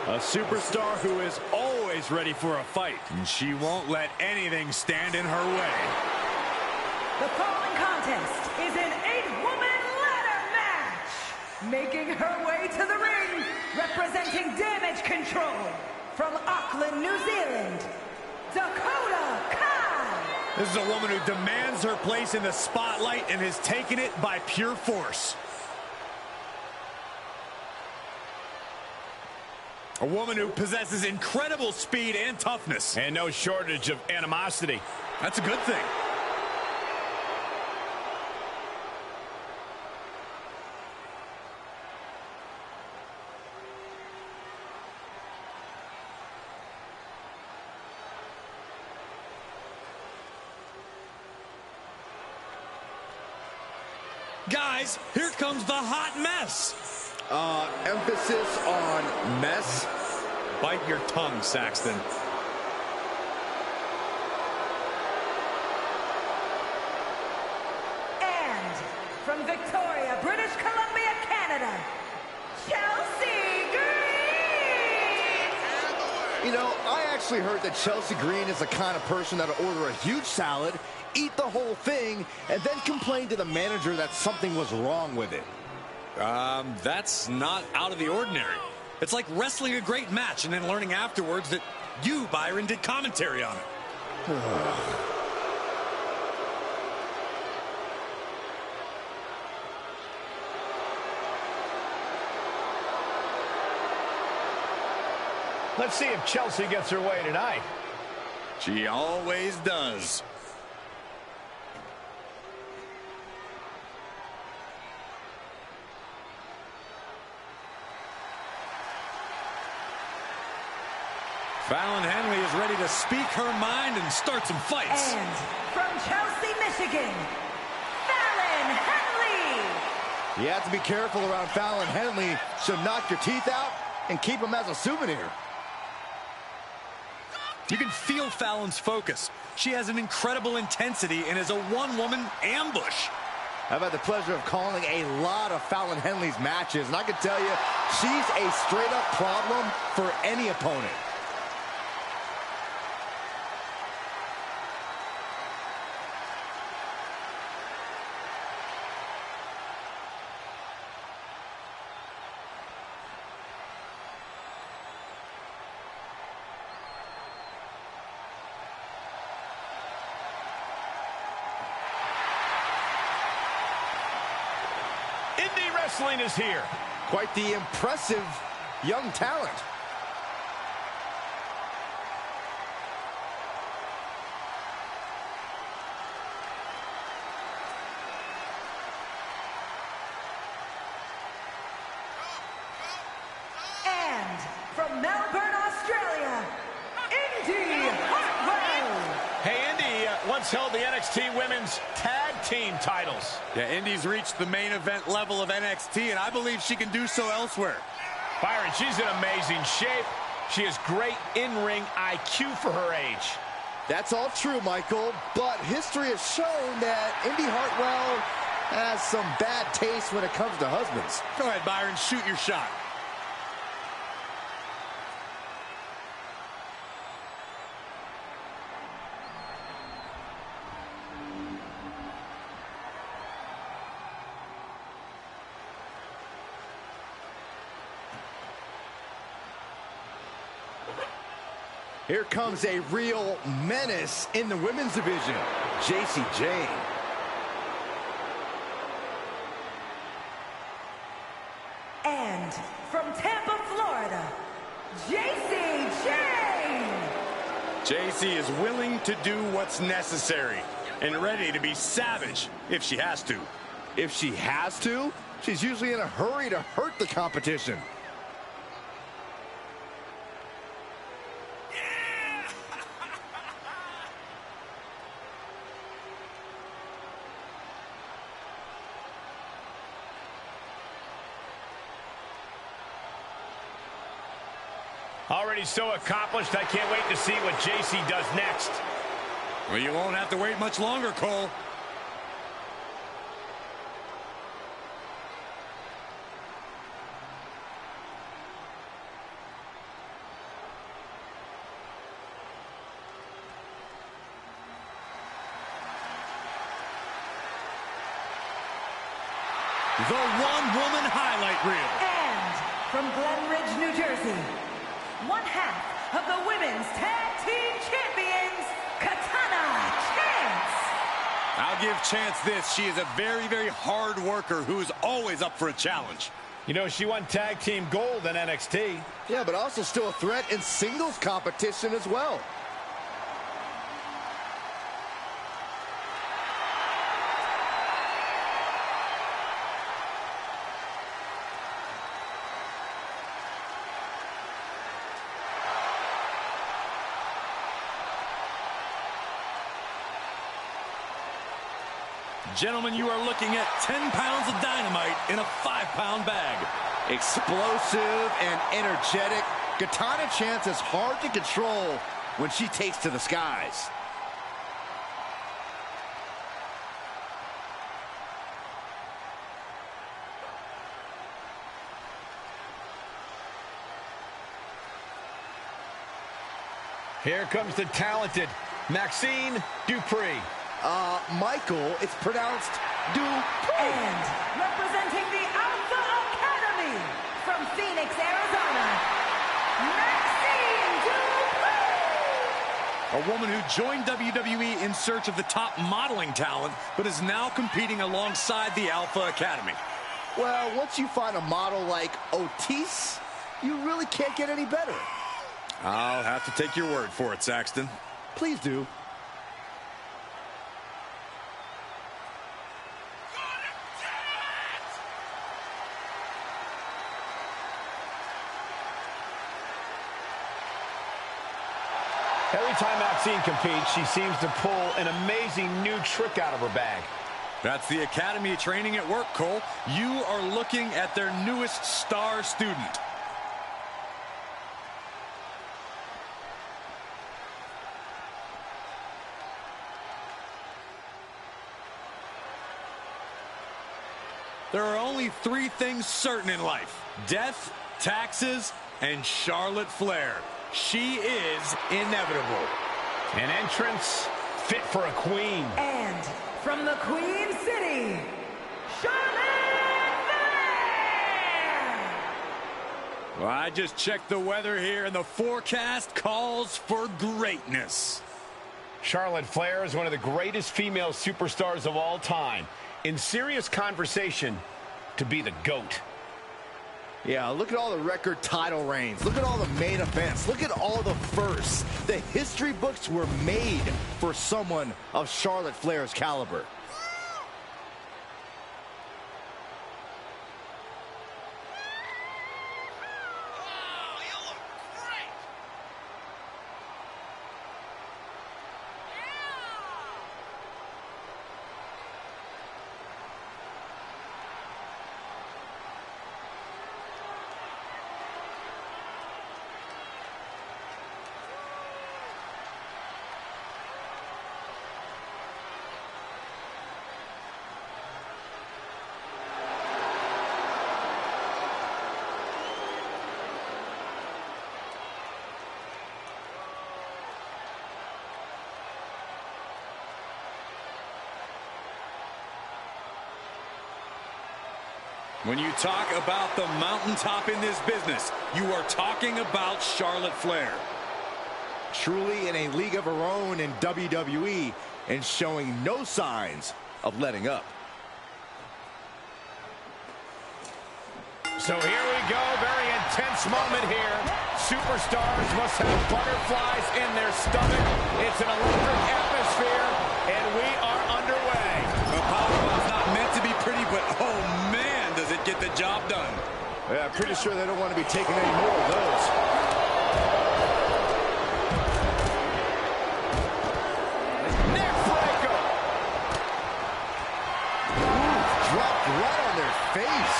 A superstar who is always ready for a fight. And she won't let anything stand in her way. The following contest is an 8-woman ladder match. Making her way to the ring, representing Damage Control from Auckland, New Zealand, Dakota Kai. This is a woman who demands her place in the spotlight and has taken it by pure force. A woman who possesses incredible speed and toughness. And no shortage of animosity. That's a good thing. Guys, here comes the hot mess. Emphasis on mess. Bite your tongue, Saxton. And from Victoria, British Columbia, Canada, Chelsea Green. You know, I actually heard that Chelsea Green is the kind of person that'll order a huge salad, eat the whole thing, and then complain to the manager that something was wrong with it. That's not out of the ordinary. It's like wrestling a great match and then learning afterwards that you, Byron, did commentary on it. Let's see if Chelsea gets her way tonight. She always does. Fallon Henley is ready to speak her mind and start some fights. And from Chelsea, Michigan, Fallon Henley. You have to be careful around Fallon Henley. She'll knock your teeth out and keep them as a souvenir. You can feel Fallon's focus. She has an incredible intensity and is a one-woman ambush. I've had the pleasure of calling a lot of Fallon Henley's matches, and I can tell you, she's a straight-up problem for any opponent. Indie wrestling is here. Quite the impressive young talent. And from Melbourne, Australia, Indy Hartwell. Hey, Indy once held the NXT Women's Tag Team titles. Yeah, Indy's reached the main event level of NXT, and I believe she can do so elsewhere. Byron, she's in amazing shape. She has great in-ring IQ for her age. That's all true, Michael, but history has shown that Indy Hartwell has some bad taste when it comes to husbands. Go ahead, Byron, shoot your shot. Here comes a real menace in the women's division, Jacy Jayne. And from Tampa, Florida, Jacy Jayne. Jacy is willing to do what's necessary and ready to be savage if she has to. If she has to, she's usually in a hurry to hurt the competition. Already so accomplished, I can't wait to see what Jacy does next. Well, you won't have to wait much longer, Cole. the one-woman highlight reel. And from Glen Ridge, New Jersey, one half of the Women's Tag Team Champions, Chance. I'll give Chance this. She is a very, very hard worker who is always up for a challenge. You know, she won Tag Team Gold in NXT. Yeah, but also still a threat in singles competition as well. Gentlemen, you are looking at 10 pounds of dynamite in a 5-pound bag. Explosive and energetic, Katana Chance is hard to control when she takes to the skies. Here comes the talented Maxine Dupree. Michael, it's pronounced Dupree. And representing the Alpha Academy from Phoenix, Arizona, Maxine Dupree. A woman who joined WWE in search of the top modeling talent, but is now competing alongside the Alpha Academy. Well, once you find a model like Otis, you really can't get any better. I'll have to take your word for it, Saxton. Please do. Every time Maxine competes, she seems to pull an amazing new trick out of her bag. That's the Academy training at work, Cole. You are looking at their newest star student. There are only 3 things certain in life: death, taxes, and Charlotte Flair. She is inevitable. An entrance fit for a queen. And from the Queen City, Charlotte Flair. Well, I just checked the weather here, and the forecast calls for greatness. Charlotte Flair is one of the greatest female superstars of all time. In serious conversation to be the GOAT. Yeah, look at all the record title reigns. Look at all the main events. Look at all the firsts. The history books were made for someone of Charlotte Flair's caliber. When you talk about the mountaintop in this business, you are talking about Charlotte Flair. Truly in a league of her own in WWE and showing no signs of letting up. So here we go, very intense moment here. Superstars must have butterflies in their stomach. It's an electric atmosphere, and we are underway. The powerbomb's not meant to be pretty, but oh man, does it get the job done. Yeah, I'm pretty sure they don't want to be taking any more of those. Neck breaker. Dropped right on their face.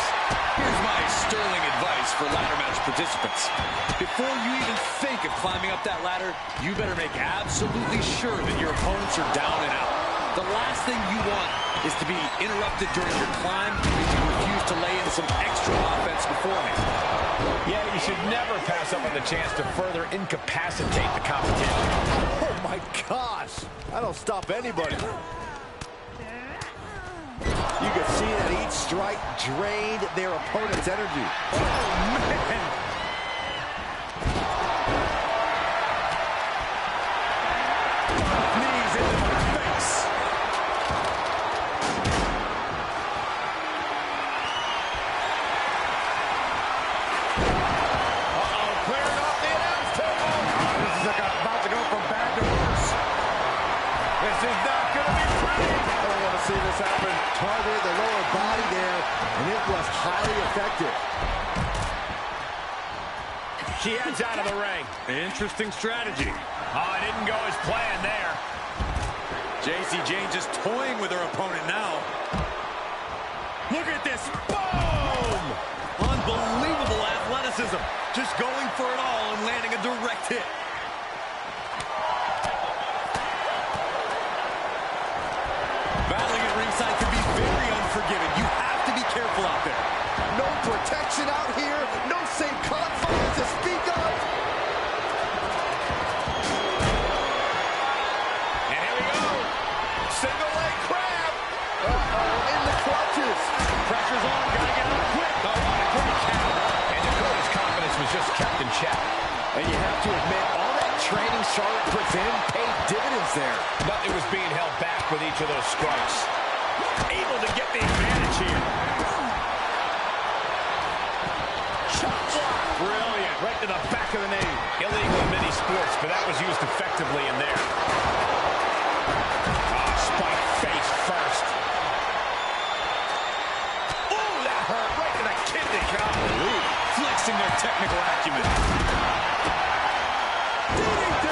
Here's my sterling advice for ladder match participants. Before you even think of climbing up that ladder, you better make absolutely sure that your opponents are down and out. The last thing you want is to be interrupted during your climb because you refuse to lay in some extra offense beforehand. Yeah, you should never pass up on the chance to further incapacitate the competition. Oh my gosh. I don't stop anybody. You can see that each strike drained their opponent's energy. Oh, man. Knees into the face. Uh-oh, clearing off the announce table. Oh, this is about to go from bad to worse. This is not going to be pretty. I don't want to see this happen. Targeted the lower body there, and it was highly effective. She heads out of the ring. Interesting strategy. Oh, it didn't go as planned there. JC Jane just toying with her opponent now. Look at this. Boom! Unbelievable athleticism. Just going for it all and landing a direct hit. Battling at ringside can be very unforgiving. You have to be careful out there. No protection out here. No safe confines to speak of. And here we go. Single leg crab. Uh-oh, in the clutches. Pressure's on. Gotta get out quick. Oh, what a great counter. And Dakota's confidence was just kept in check. And you have to admit, all that training Charlotte puts in paid dividends there. Nothing was being held back with each of those strikes. Able to get the advantage here. Chop block. Brilliant. Right to the back of the knee. Illegal in many sports, but that was used effectively in there. Oh, spike face first. Ooh, that hurt right to the kidney. Golly. Flexing their technical acumen. DDT.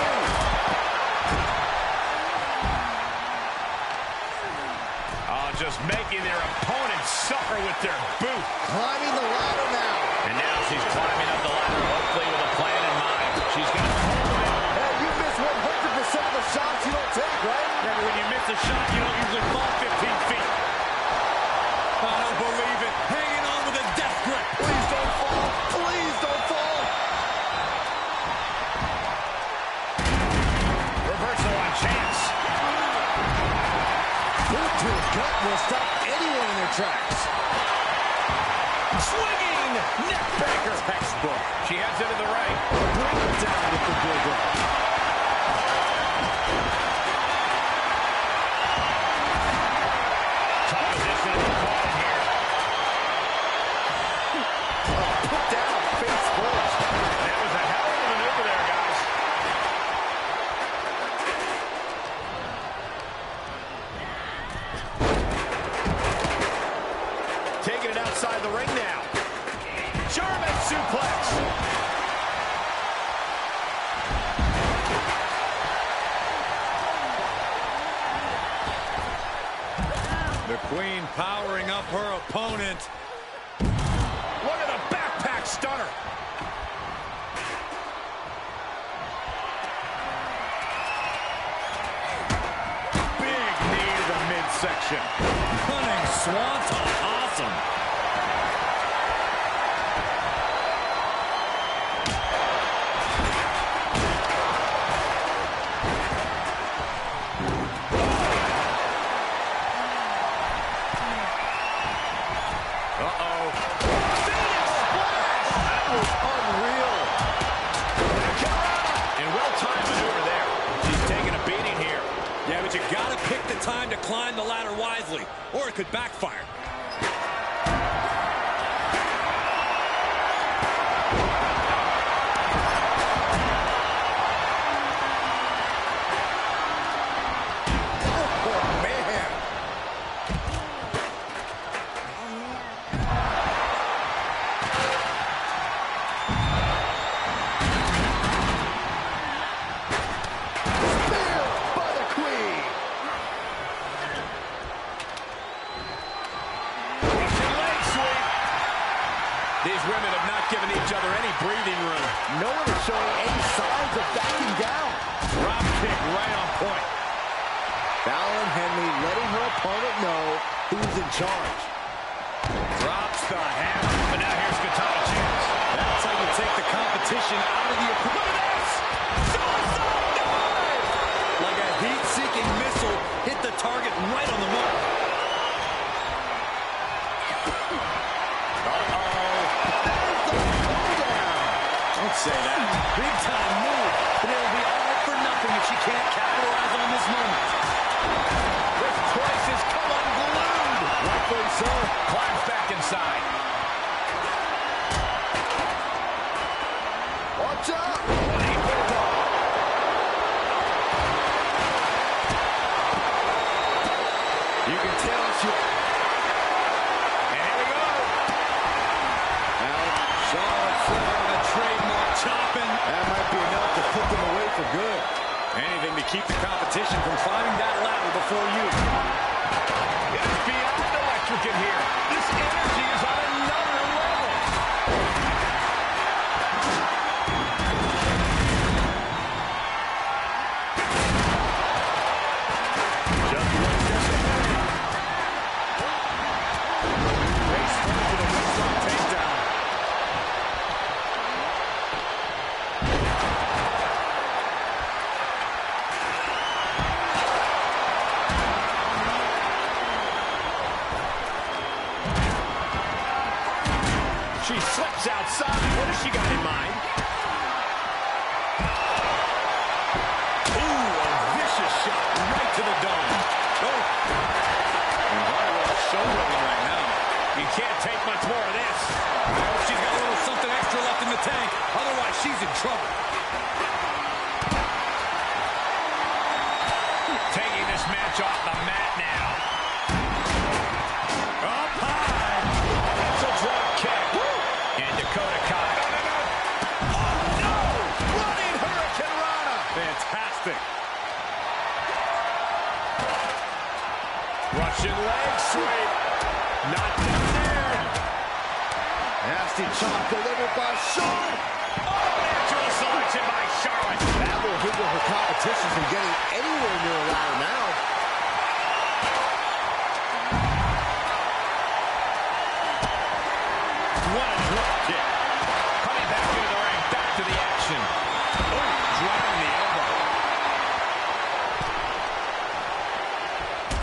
Oh, just making their opponents suffer with their boot. Climbing the ladder now. And now she's climbing up the ladder, hopefully with a plan in mind. She's going to hold it. Hey, you miss 100% of the shots you don't take, right? Yeah, but when you miss a shot, you don't usually fall 15 feet. I don't believe it. Hanging on with a death grip. Please don't fall. Please don't fall. Reversal on chance. Boot to the gut will stop anyone in their tracks. Swinging neck breaker. Textbook. She heads into the ring. Bring it down with the bulldog. Tough position in the corner here. Put down face first. That was a hell of a maneuver there, guys. Taking it outside the ring now. German suplex. The Queen powering up her opponent. Look at the backpack stunner. Big knee to the midsection. Running swanton. Awesome. Uh-oh. Phoenix splash! That was unreal. And well-timed maneuver there. She's taking a beating here. Yeah, but you gotta pick the time to climb the ladder wisely, or it could backfire. Oh, man. Spear by the Queen. Russian leg sweep. These women have not given each other any breathing room. No one is showing any signs of backing down. Drop kick right on point. Fallon Henley letting her opponent know who's in charge. Drops the hammer. But now here's Katana Chance. That's how you take the competition out of the Look opponent. at this! Suicide dive! Like a heat-seeking missile, hit the target right on the mark. say that. Big time move, but it'll be all for nothing if she can't capitalize on this moment. This place has come unglued. Rightfully so. Climbs back inside. Watch out! You can tell she... And here we go. Now, Charlotte Flair on a trademark chopping. That might be enough to put them away for good. Anything to keep the competition from climbing that ladder before you. It's beyond electric in here. This energy is on another level. Just one step ahead. Face first with a waistlock takedown. She slips outside. What has she got in mind? Ooh, a vicious shot right to the dome. Oh. And Harwell's shouldering right now. You can't take much more of this. I hope she's got a little something extra left in the tank. Otherwise, she's in trouble. Taking this match off the mat now. Up high. That's a drop kick. And Dakota Kai. No. Oh, no. Running Hurricane Rana. Fantastic. Russian leg sweep. Not down there. Nasty chop delivered by Charlotte. Oh, natural selection by Charlotte. That will hinder her competition from getting anywhere near a ladder now. What a drop kick. Coming back into the ring. Back to the action. Oh, driving the elbow.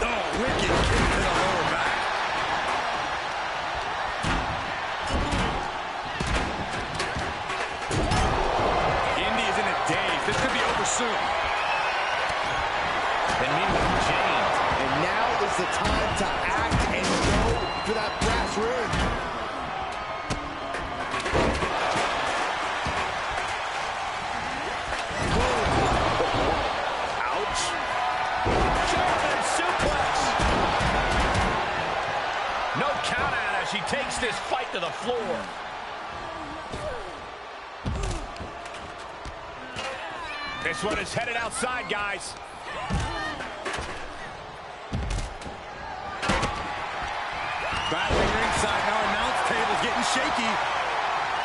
Oh, wicked kick to the lower back. Indy is in a daze. This could be over soon. And meanwhile, Jane. And now is the time to act and go for that brass ring. Ouch. German suplex. No count out as she takes this fight to the floor. This one is headed outside, guys. Battling ringside, now announce table's getting shaky.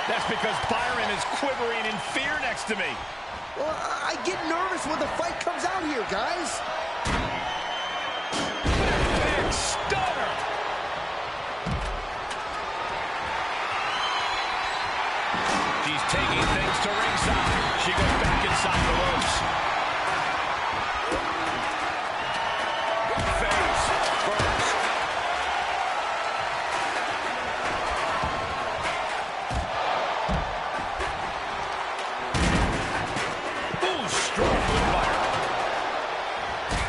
That's because Byron is quivering in fear next to me. Well, I get nervous when the fight comes out here, guys. Big stunner. She's taking things to ringside. She goes back inside the ropes. Face first. Ooh, strong move by her.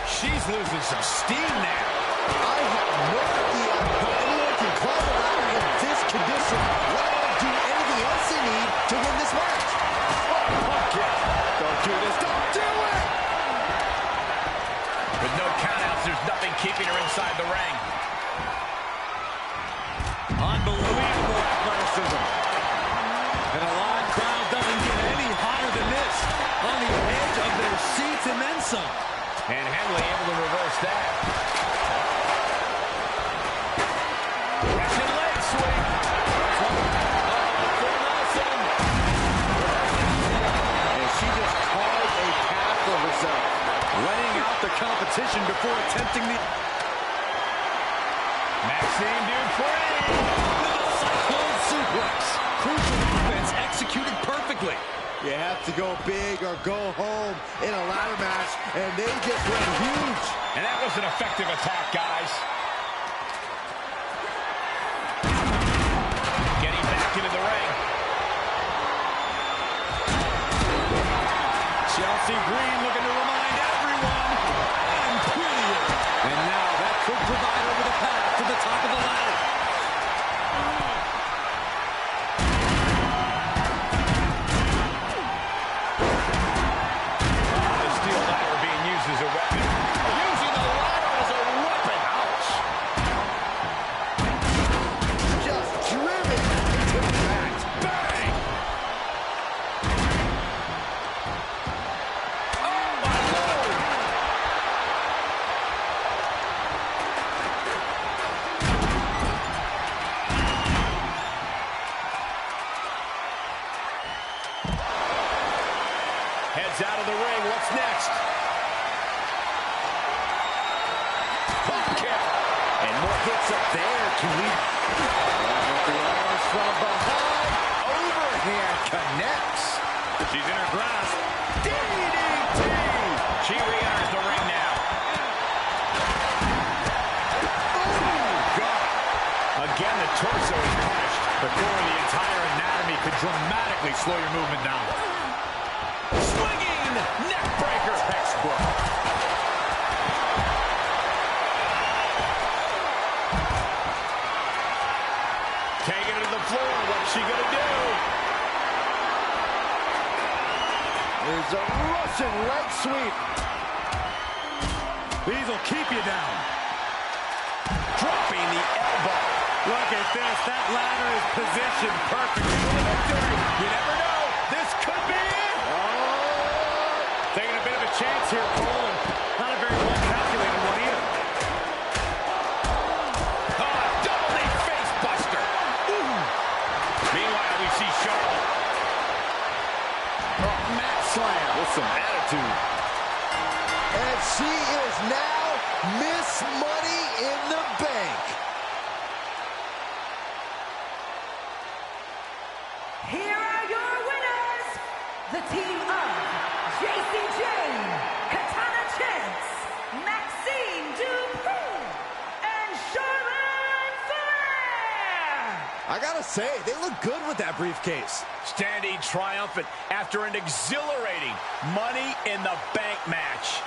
She's losing some steam now. I have no idea how anyone can climb a ladder in this condition, let alone do anything else they need to win this match. Don't do this. Don't do it! With no countouts, there's nothing keeping her inside the ring. Unbelievable athleticism. And a live crowd doesn't get any hotter than this. On the edge of their seats and then some. And Henley able to reverse that. Russian leg sweep. And she just carved a path for herself. Laying out the competition before attempting the... Maxine Dupree. Cyclone suplex. Crucial offense executed perfectly. You have to go big or go home in a ladder match, and they just went huge. And that was an effective attack, guys. Getting back into the ring. Chelsea Green looking to remind everyone, I'm prettier. And now that could provide her with a path to the top of the ladder. The steel ladder being used as a weapon. Using the ladder as a weapon. Ouch. Just driven into the mat. Bang! Oh, my Lord! Heads out of the ring. What's next? Hook kick. And more hits up there to lead. With the arms from behind. Overhand connects. She's in her grasp. DDT. She re-enters the ring now. Oh, God. Again, the torso is punished. Before the entire anatomy could dramatically slow your movement down. Swinging neck breaker. Textbook. Taking it to the floor. What's she gonna do? There's a Russian leg sweep. These will keep you down. Dropping the elbow. Look at this. That ladder is positioned perfectly for the victory. You never know. This could be it. Oh. Taking a bit of a chance here, Cole, and not a very well calculated one either. Double knee face buster. Ooh. Meanwhile, we see Charlotte. Mat slam with some attitude. And she is now Miss Money in the Bank. Here are your winners, the team of JC Jane, Katana Chance, Maxine Dupree, and Charlotte Flair. I gotta say, they look good with that briefcase. Standing triumphant after an exhilarating Money in the Bank match.